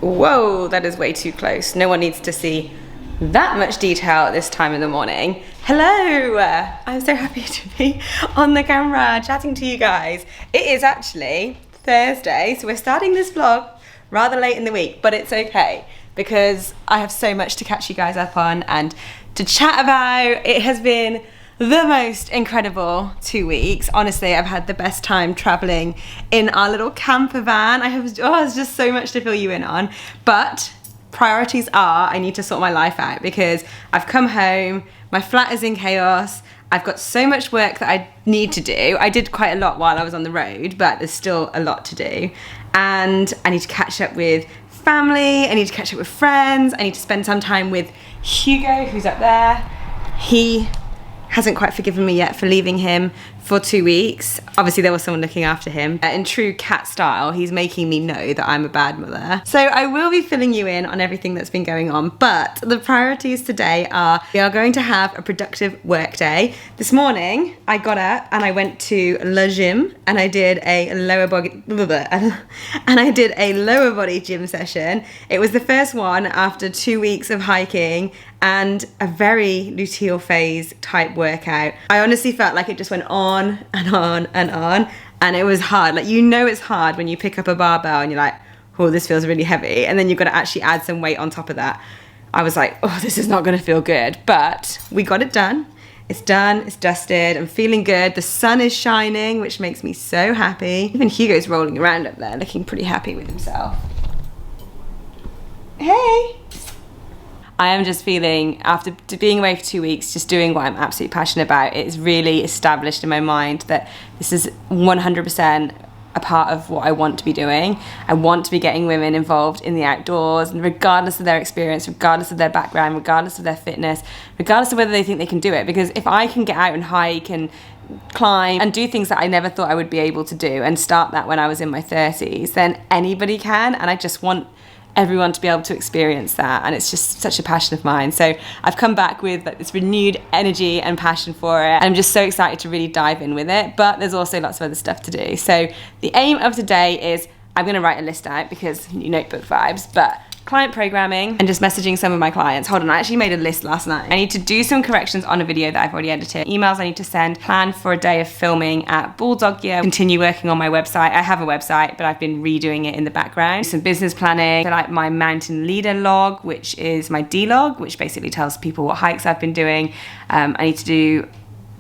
Whoa, that is way too close. No one needs to see that much detail at this time in the morning. Hello, I'm so happy to be on the camera chatting to you guys. It is actually Thursday, so we're starting this vlog rather late in the week, but it's okay because I have so much to catch you guys up on and to chat about. It has been the most incredible 2 weeks. Honestly, I've had the best time traveling in our little camper van. There's just so much to fill you in on. But priorities are, I need to sort my life out because I've come home, my flat is in chaos, I've got so much work that I need to do. I did quite a lot while I was on the road, but there's still a lot to do. And I need to catch up with family, I need to catch up with friends, I need to spend some time with Hugo, who's up there. He hasn't quite forgiven me yet for leaving him for 2 weeks. Obviously there was someone looking after him. In true cat style, he's making me know that I'm a bad mother. So I will be filling you in on everything that's been going on, but the priorities today are, we are going to have a productive work day. This morning, I got up and I went to Le Gym and I did a lower body gym session. It was the first one after 2 weeks of hiking and a very luteal phase type workout. I honestly felt like it just went on and on and on, and it was hard. Like, you know it's hard when you pick up a barbell and you're like, oh, this feels really heavy, and then you've got to actually add some weight on top of that. I was like, oh, this is not going to feel good, but we got it done. It's done, it's dusted, I'm feeling good. The sun is shining, which makes me so happy. Even Hugo's rolling around up there, looking pretty happy with himself. Hey! I am just feeling, after being away for 2 weeks, just doing what I'm absolutely passionate about, it's really established in my mind that this is 100% a part of what I want to be doing. I want to be getting women involved in the outdoors, and regardless of their experience, regardless of their background, regardless of their fitness, regardless of whether they think they can do it. Because if I can get out and hike and climb and do things that I never thought I would be able to do, and start that when I was in my 30s, then anybody can. And I just want everyone to be able to experience that, and it's just such a passion of mine. So I've come back with this renewed energy and passion for it, and I'm just so excited to really dive in with it. But there's also lots of other stuff to do. So the aim of today is, I'm going to write a list out because new notebook vibes, but client programming and just messaging some of my clients. Hold on, I actually made a list last night. I need to do some corrections on a video that I've already edited. Emails I need to send, plan for a day of filming at Bulldog Gear, continue working on my website. I have a website, but I've been redoing it in the background. Some business planning, so like my mountain leader log, which is my D-log, which basically tells people what hikes I've been doing. I need to do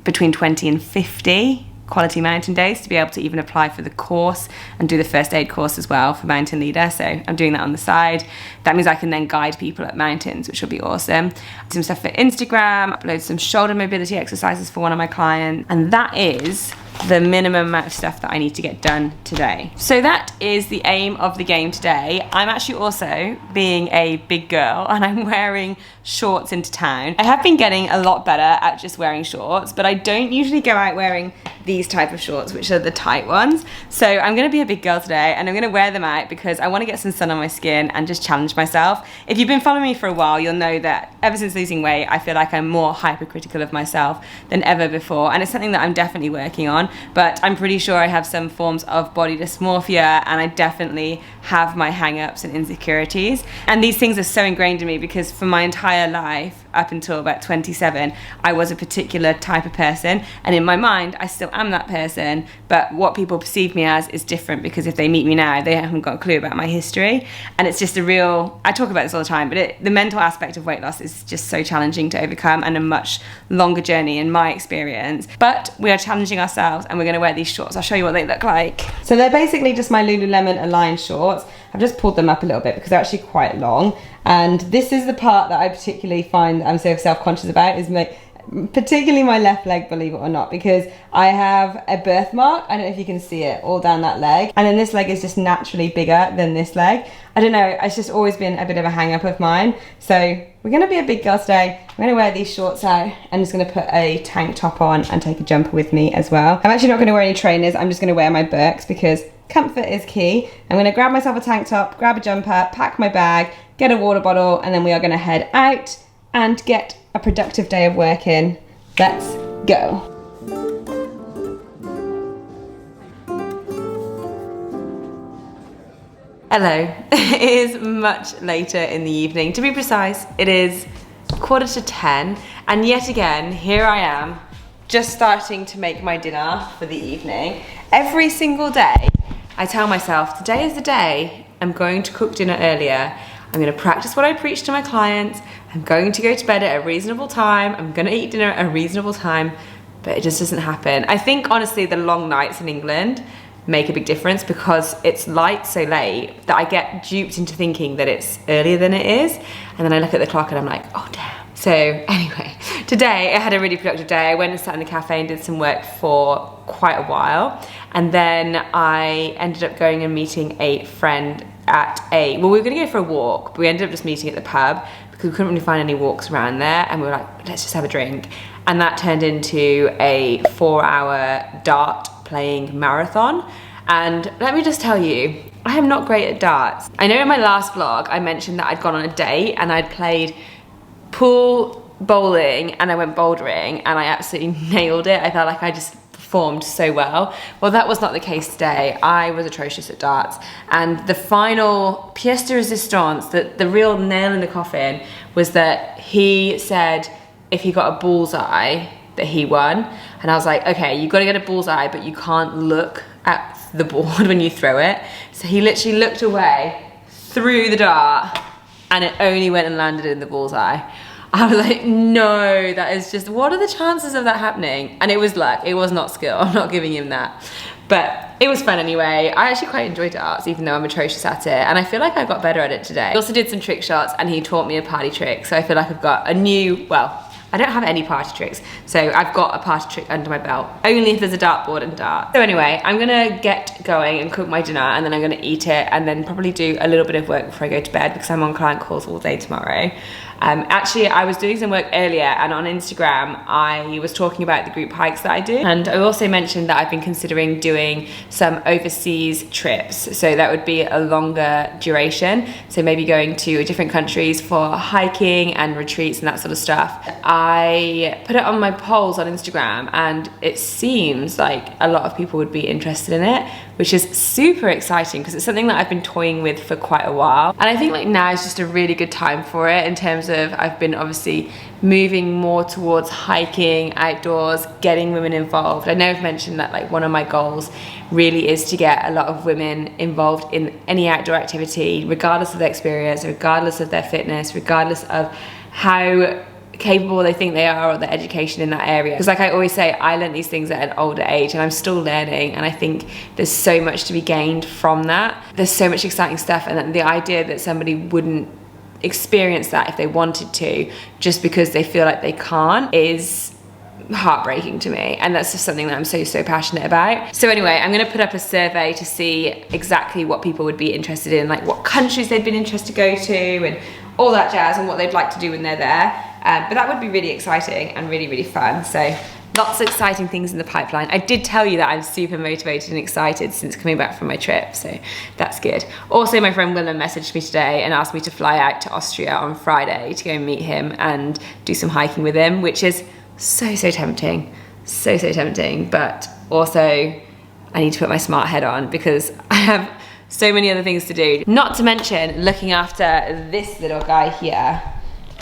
between 20 and 50 quality mountain days to be able to even apply for the course and do the first aid course as well for mountain leader. So I'm doing that on the side. That means I can then guide people up mountains, which will be awesome. Some stuff for Instagram, upload some shoulder mobility exercises for one of my clients, and that is the minimum amount of stuff that I need to get done today. So that is the aim of the game today. I'm actually also being a big girl and I'm wearing shorts into town. I have been getting a lot better at just wearing shorts, but I don't usually go out wearing these type of shorts, which are the tight ones. So I'm gonna be a big girl today and I'm gonna wear them out because I wanna get some sun on my skin and just challenge myself. If you've been following me for a while, you'll know that ever since losing weight, I feel like I'm more hypercritical of myself than ever before. And it's something that I'm definitely working on, but I'm pretty sure I have some forms of body dysmorphia, and I definitely have my hang-ups and insecurities. And these things are so ingrained in me because for my entire life, up until about 27, I was a particular type of person, and in my mind I still am that person, but what people perceive me as is different because if they meet me now, they haven't got a clue about my history. And it's just a real, I talk about this all the time, but the mental aspect of weight loss is just so challenging to overcome and a much longer journey in my experience. But we are challenging ourselves and we're going to wear these shorts. I'll show you what they look like. So they're basically just my Lululemon Align shorts. I've just pulled them up a little bit because they're actually quite long, and this is the part that I particularly find I'm so self-conscious about, is particularly my left leg, believe it or not, because I have a birthmark, I don't know if you can see it, all down that leg, and then this leg is just naturally bigger than this leg. I don't know, it's just always been a bit of a hang up of mine. So we're gonna be a big girl today. I'm gonna wear these shorts out and just gonna put a tank top on and take a jumper with me as well. I'm actually not gonna wear any trainers, I'm just gonna wear my Birks because comfort is key. I'm gonna grab myself a tank top, grab a jumper, pack my bag, get a water bottle, and then we are gonna head out and get a productive day of work in. Let's go. Hello. It is much later in the evening. To be precise, it is 10:15, and yet again, here I am, just starting to make my dinner for the evening. Every single day, I tell myself, today is the day I'm going to cook dinner earlier. I'm going to practice what I preach to my clients. I'm going to go to bed at a reasonable time. I'm going to eat dinner at a reasonable time, but it just doesn't happen. I think, honestly, the long nights in England make a big difference because it's light so late that I get duped into thinking that it's earlier than it is, and then I look at the clock and I'm like, oh damn. So anyway, today I had a really productive day. I went and sat in the cafe and did some work for quite a while, and then I ended up going and meeting a friend we were gonna go for a walk, but we ended up just meeting at the pub because we couldn't really find any walks around there, and we were like, let's just have a drink. And that turned into a 4-hour dart playing marathon. And let me just tell you, I am not great at darts. I know in my last vlog I mentioned that I'd gone on a date and I'd played pool, bowling, and I went bouldering, and I absolutely nailed it. I felt like I just performed so well. Well, that was not the case today. I was atrocious at darts, and the final pièce de résistance, the real nail in the coffin, was that he said if he got a bullseye that he won. And I was like, okay, you've got to get a bullseye, but you can't look at the board when you throw it. So he literally looked away, threw the dart, and it only went and landed in the bullseye. I was like, no, that is just, what are the chances of that happening? And it was luck, it was not skill, I'm not giving him that. But it was fun anyway. I actually quite enjoyed darts, even though I'm atrocious at it, and I feel like I got better at it today. I also did some trick shots, and he taught me a party trick, so I feel like I've got a new, well, I don't have any party tricks, so I've got a party trick under my belt, only if there's a dartboard and dart. So anyway, I'm gonna get going and cook my dinner, and then I'm gonna eat it, and then probably do a little bit of work before I go to bed because I'm on client calls all day tomorrow. Actually, I was doing some work earlier, and on Instagram, I was talking about the group hikes that I do. And I also mentioned that I've been considering doing some overseas trips. So that would be a longer duration. So maybe going to different countries for hiking and retreats and that sort of stuff. I put it on my polls on Instagram, and it seems like a lot of people would be interested in it, which is super exciting because it's something that I've been toying with for quite a while. And I think like now is just a really good time for it, in terms of I've been obviously moving more towards hiking, outdoors, getting women involved. I know I've mentioned that like one of my goals really is to get a lot of women involved in any outdoor activity, regardless of their experience, regardless of their fitness, regardless of how capable they think they are or their education in that area. Because like I always say, I learned these things at an older age and I'm still learning, and I think there's so much to be gained from that. There's so much exciting stuff, and the idea that somebody wouldn't experience that if they wanted to just because they feel like they can't is heartbreaking to me, and that's just something that I'm so passionate about. So anyway, I'm going to put up a survey to see exactly what people would be interested in, like what countries they'd been interested to go to and all that jazz, and what they'd like to do when they're there. But that would be really exciting and really fun. So lots of exciting things in the pipeline. I did tell you that I'm super motivated and excited since coming back from my trip, so that's good. Also, my friend Willem messaged me today and asked me to fly out to Austria on Friday to go and meet him and do some hiking with him, which is so tempting, so tempting. But also, I need to put my smart head on because I have so many other things to do. Not to mention looking after this little guy here.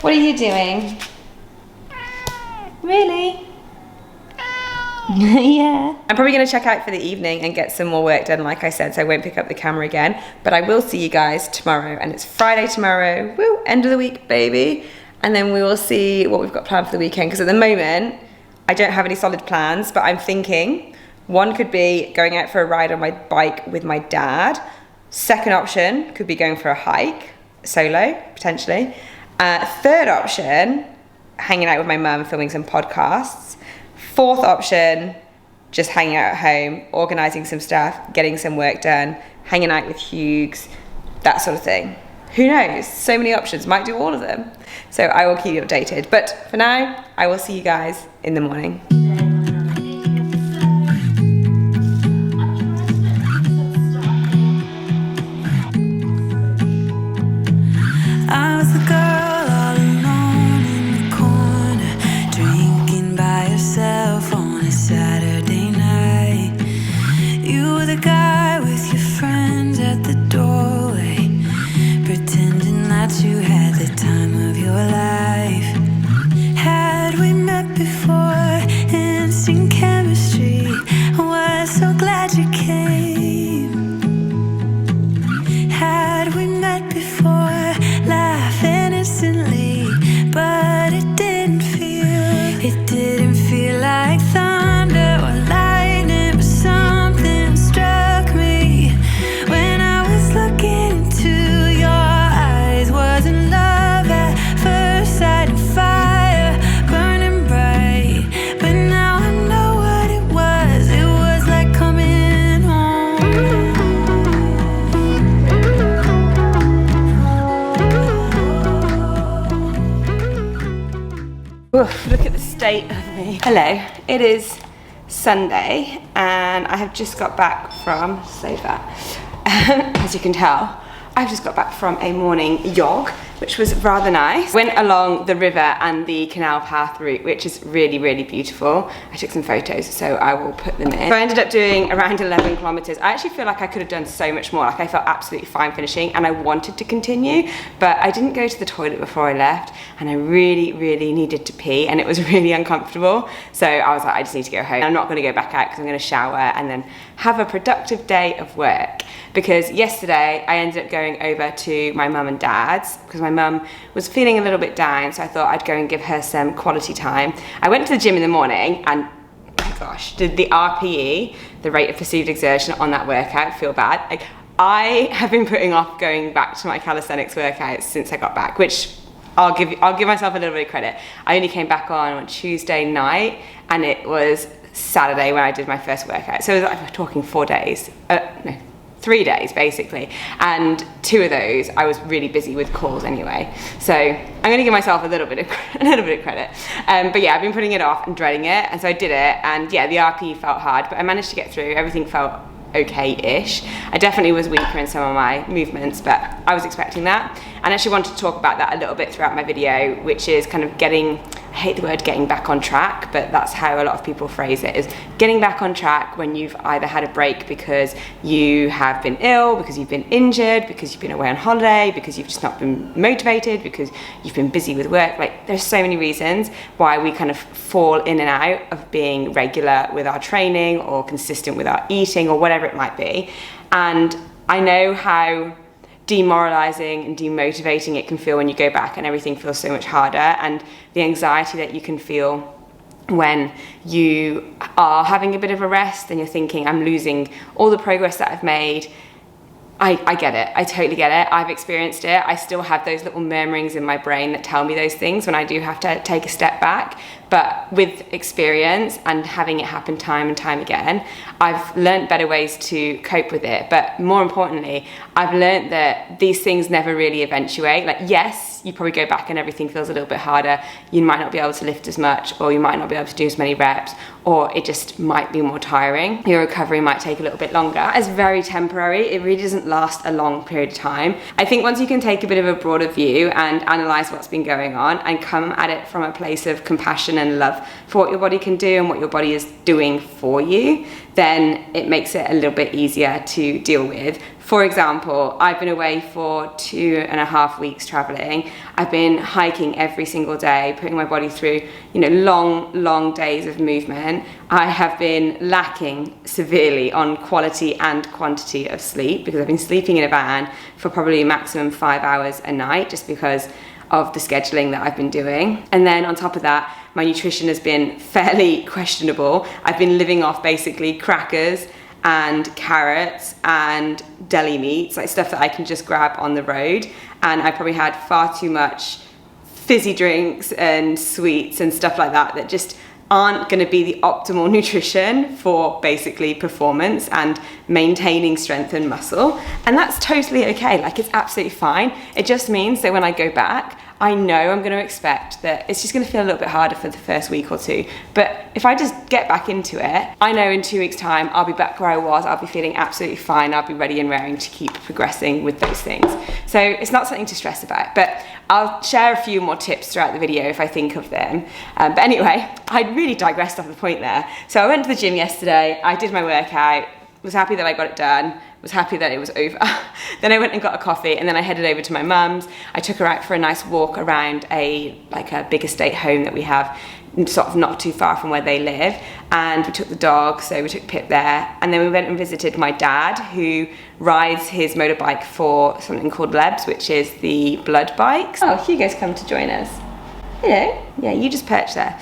What are you doing? Really? Yeah. I'm probably gonna check out for the evening and get some more work done, like I said, so I won't pick up the camera again. But I will see you guys tomorrow, and it's Friday tomorrow. Woo, end of the week, baby. And then we will see what we've got planned for the weekend, because at the moment, I don't have any solid plans, but I'm thinking one could be going out for a ride on my bike with my dad. Second option could be going for a hike, solo, potentially. Third option, hanging out with my mum, filming some podcasts. Fourth option, just hanging out at home, organising some stuff, getting some work done, hanging out with Hughes, that sort of thing. Who knows? So many options, might do all of them. So I will keep you updated. But for now, I will see you guys in the morning. I was the girl all alone in the corner, drinking by yourself on a Saturday night. You were the guy with your friends at the doorway, Oof, look at the state of me. Hello, it is Sunday and I have just got back from, as you can tell, I've just got back from a morning jog, which was rather nice. Went along the river and the canal path route, which is really, really beautiful. I took some photos, so I will put them in. So I ended up doing around 11 kilometers. I actually feel like I could have done so much more. Like I felt absolutely fine finishing and I wanted to continue, but I didn't go to the toilet before I left and I really, really needed to pee and it was really uncomfortable. So I was like, I just need to go home. I'm not gonna go back out because I'm gonna shower and then have a productive day of work. Because yesterday I ended up going over to my mum and dad's because my mum was feeling a little bit down, so I thought I'd go and give her some quality time. I went to the gym in the morning and, oh my gosh, did the RPE, the rate of perceived exertion on that workout, feel bad. Like, I have been putting off going back to my calisthenics workouts since I got back, which I'll give myself a little bit of credit. I only came back on Tuesday night and it was Saturday when I did my first workout. So it was like, we're talking 4 days, no, 3 days basically, and 2 of those I was really busy with calls anyway, so I'm going to give myself a little bit of credit, but yeah, I've been putting it off and dreading it, and so I did it, and yeah, the RP felt hard, but I managed to get through. Everything felt okay-ish. I definitely was weaker in some of my movements, but I was expecting that, and I actually wanted to talk about that a little bit throughout my video, which is kind of I hate the word getting back on track, but that's how a lot of people phrase it, is getting back on track when you've either had a break because you have been ill, because you've been injured, because you've been away on holiday, because you've just not been motivated, because you've been busy with work. Like, there's so many reasons why we kind of fall in and out of being regular with our training or consistent with our eating or whatever it might be. And I know how demoralizing and demotivating it can feel when you go back and everything feels so much harder, and the anxiety that you can feel when you are having a bit of a rest and you're thinking, I'm losing all the progress that I've made. I get it. I totally get it. I've experienced it. I still have those little murmurings in my brain that tell me those things when I do have to take a step back. But with experience and having it happen time and time again, I've learned better ways to cope with it. But more importantly, I've learned that these things never really eventuate. Like, yes, you probably go back and everything feels a little bit harder. You might not be able to lift as much, or you might not be able to do as many reps, or it just might be more tiring. Your recovery might take a little bit longer. That is very temporary. It really doesn't last a long period of time. I think once you can take a bit of a broader view and analyze what's been going on and come at it from a place of compassion and love for what your body can do and what your body is doing for you, then it makes it a little bit easier to deal with. For example, I've been away for 2.5 weeks traveling. I've been hiking every single day, putting my body through, long days of movement. I have been lacking severely on quality and quantity of sleep because I've been sleeping in a van for probably maximum 5 hours a night just because of the scheduling that I've been doing. And then on top of that, my nutrition has been fairly questionable. I've been living off basically crackers and carrots and deli meats, like stuff that I can just grab on the road. And I probably had far too much fizzy drinks and sweets and stuff like that just aren't going to be the optimal nutrition for basically performance and maintaining strength and muscle. And that's totally okay. Like, it's absolutely fine. It just means that when I go back, I know I'm going to expect that it's just going to feel a little bit harder for the first week or two. But if I just get back into it, I know in 2 weeks' time, I'll be back where I was. I'll be feeling absolutely fine. I'll be ready and raring to keep progressing with those things. So it's not something to stress about. But I'll share a few more tips throughout the video if I think of them. But anyway, I really digressed off the point there. So I went to the gym yesterday. I did my workout. Was happy that I got it done. Was happy that it was over. Then I went and got a coffee, and then I headed over to my mum's. I took her out for a nice walk around a big estate home that we have, sort of not too far from where they live, and we took the dog, so we took Pip there, and then we went and visited my dad, who rides his motorbike for something called Lebs, which is the blood bikes. Oh, Hugo's come to join us. Hello. Yeah, you just perched there.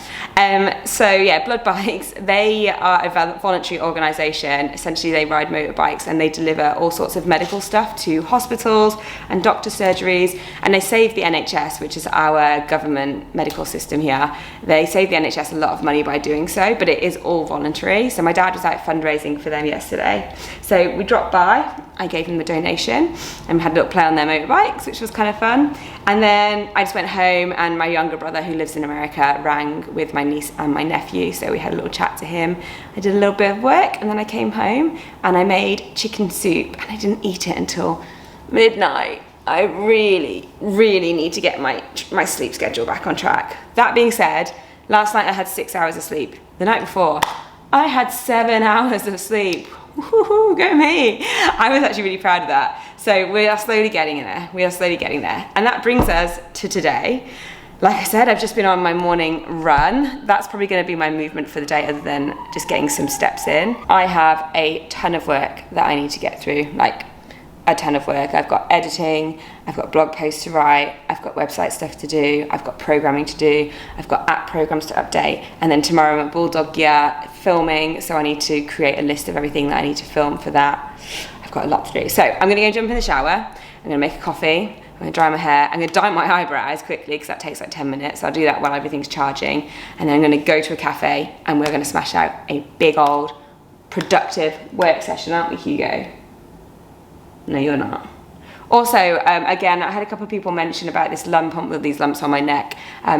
So yeah, blood bikes, they are a voluntary organisation. Essentially, they ride motorbikes and they deliver all sorts of medical stuff to hospitals and doctor surgeries, and they save the NHS, which is our government medical system here. They save the NHS a lot of money by doing so, but it is all voluntary. So my dad was out fundraising for them yesterday. So we dropped by, I gave them a donation, and we had a little play on their motorbikes, which was kind of fun. And then I just went home, and my younger brother, who lives in America, rang with my niece and my nephew, so we had a little chat to him. I did a little bit of work, and then I came home and I made chicken soup, and I didn't eat it until midnight. I really, really need to get my sleep schedule back on track. That being said, last night I had 6 hours of sleep. The night before, I had 7 hours of sleep. Woohoo, go me. I was actually really proud of that. So we are slowly getting there. We are slowly getting there. And that brings us to today. Like I said, I've just been on my morning run. That's probably going to be my movement for the day, other than just getting some steps in. I have a ton of work that I need to get through, like a ton of work. I've got editing, I've got blog posts to write, I've got website stuff to do, I've got programming to do, I've got app programs to update, and then tomorrow I'm at Bulldog Gear filming, so I need to create a list of everything that I need to film for that. I've got a lot to do. So I'm gonna go jump in the shower, I'm gonna make a coffee, I'm gonna dry my hair, I'm gonna dye my eyebrows quickly because that takes like 10 minutes. So I'll do that while everything's charging, and then I'm gonna go to a cafe and we're gonna smash out a big old productive work session, aren't we, Hugo? No, you're not. Also, again, I had a couple of people mention about this lump with these lumps on my neck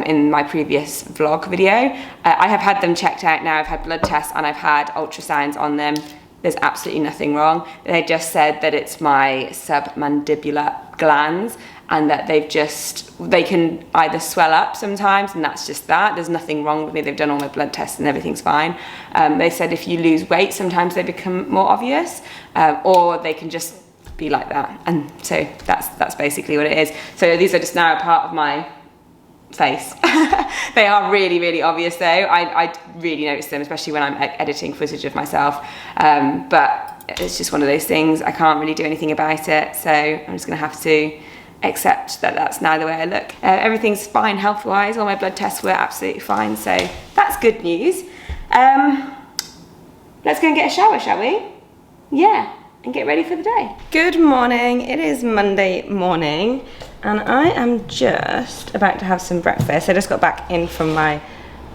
in my previous vlog video. I have had them checked out now. I've had blood tests and I've had ultrasounds on them. There's absolutely nothing wrong. They just said that it's my submandibular glands, and that they can either swell up sometimes, and that's just that. There's nothing wrong with me. They've done all my blood tests and everything's fine. They said if you lose weight, sometimes they become more obvious, or they can just be like that. And so that's basically what it is. So these are just now a part of my face. They are really, really obvious though. I really notice them, especially when I'm editing footage of myself. But it's just one of those things. I can't really do anything about it. So I'm just gonna have to accept that that's now the way I look. Everything's fine health-wise. All my blood tests were absolutely fine. So that's good news. Let's go and get a shower, shall we? Yeah. And get ready for the day. Good morning, it is Monday morning and I am just about to have some breakfast. I just got back in from my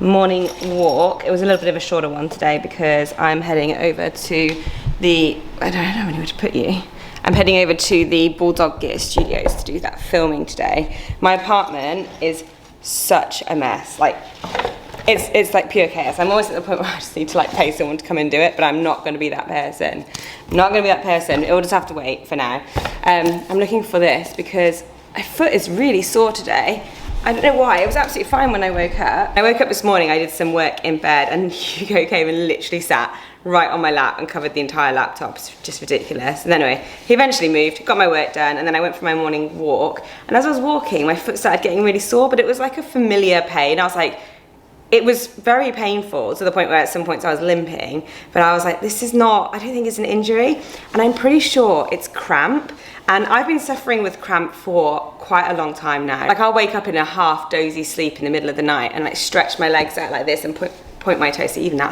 morning walk. It was a little bit of a shorter one today because I'm heading over to the, I don't know where to put you. I'm heading over to the Bulldog Gear Studios to do that filming today. My apartment is such a mess. Like, it's like pure chaos. I'm always at the point where I just need to like pay someone to come and do it, but I'm not going to be that person. I'm not going to be that person. It will just have to wait for now. I'm looking for this because my foot is really sore today. I don't know why. It was absolutely fine when I woke up. I woke up this morning, I did some work in bed, and Hugo came and literally sat right on my lap and covered the entire laptop. It's just ridiculous. And anyway, he eventually moved, got my work done, and then I went for my morning walk. And as I was walking, my foot started getting really sore, but it was like a familiar pain. I was like, it was very painful to the point where at some points I was limping, but I was like, this is not, I don't think it's an injury. And I'm pretty sure it's cramp. And I've been suffering with cramp for quite a long time now. Like I'll wake up in a half dozy sleep in the middle of the night and like stretch my legs out like this and point my toes, so even that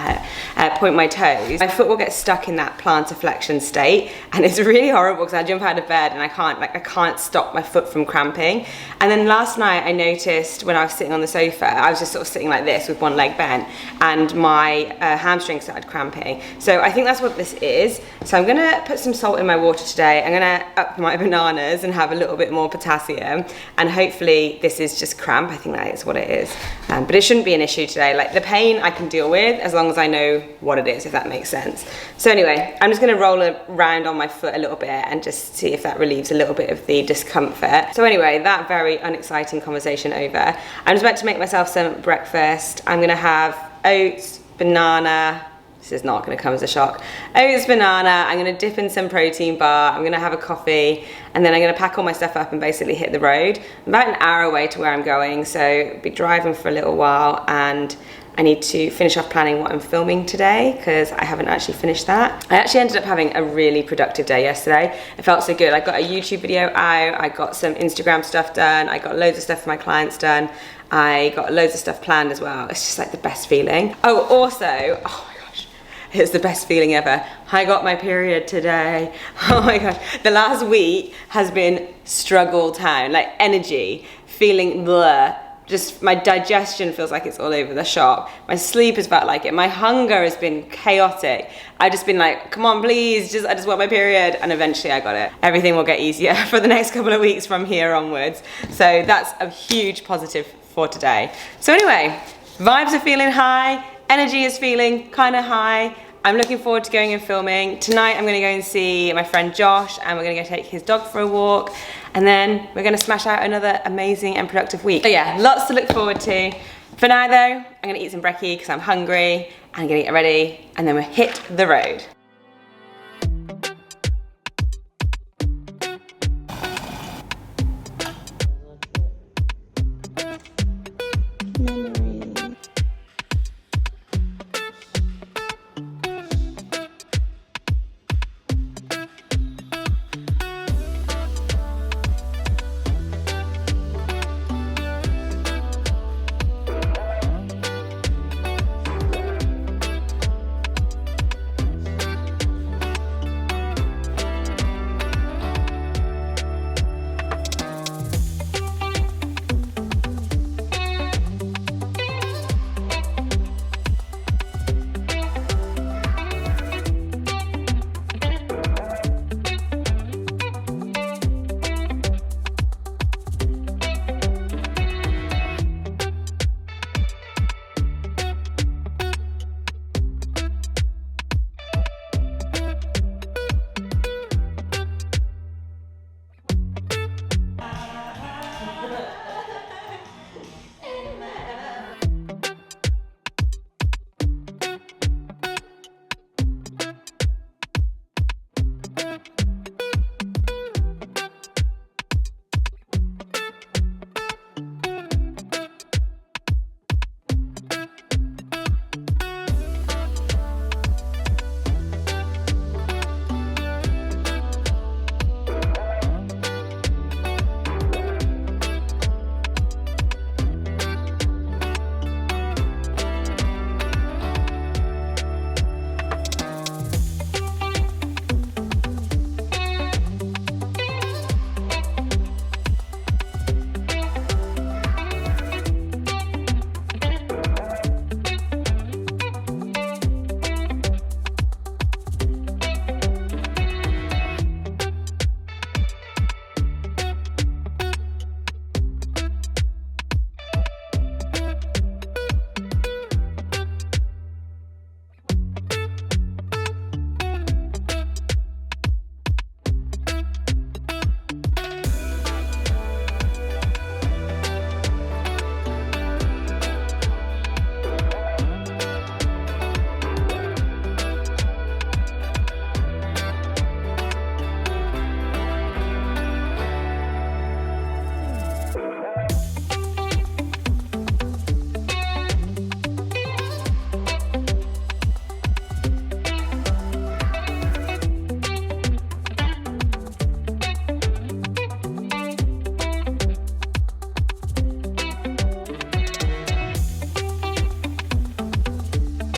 hurt, point my toes. My foot will get stuck in that plantar flexion state, and it's really horrible because I jump out of bed and I can't stop my foot from cramping. And then last night I noticed when I was sitting on the sofa, I was just sort of sitting like this with one leg bent, and my hamstring started cramping. So I think that's what this is. So I'm gonna put some salt in my water today. I'm gonna up my bananas and have a little bit more potassium, and hopefully this is just cramp. I think that is what it is. But it shouldn't be an issue today. Like the pain I can deal with as long as I know what it is, if that makes sense. So anyway, I'm just gonna roll around on my foot a little bit and just see if that relieves a little bit of the discomfort. So anyway, that very unexciting conversation over. I'm just about to make myself some breakfast. I'm gonna have oats, banana. This is not gonna come as a shock. Oats, banana, I'm gonna dip in some protein bar, I'm gonna have a coffee, and then I'm gonna pack all my stuff up and basically hit the road. I'm about an hour away to where I'm going, so I'll be driving for a little while, and I need to finish off planning what I'm filming today because I haven't actually finished that. I actually ended up having a really productive day yesterday. It felt so good. I got a YouTube video out, I got some Instagram stuff done, I got loads of stuff for my clients done, I got loads of stuff planned as well. It's just like the best feeling. Oh, also, oh my gosh, it's the best feeling ever. I got my period today. Oh my gosh, the last week has been struggle town, like energy, feeling bleh. Just my digestion feels like it's all over the shop. My sleep has felt like it. My hunger has been chaotic. I've just been like, come on, please, I just want my period. And eventually I got it. Everything will get easier for the next couple of weeks from here onwards. So that's a huge positive for today. So anyway, vibes are feeling high, energy is feeling kind of high. I'm looking forward to going and filming. Tonight I'm gonna go and see my friend Josh, and we're gonna go take his dog for a walk, and then we're gonna smash out another amazing and productive week. So yeah, lots to look forward to. For now though, I'm gonna eat some brekkie because I'm hungry, and I'm gonna get ready, and then we'll hit the road.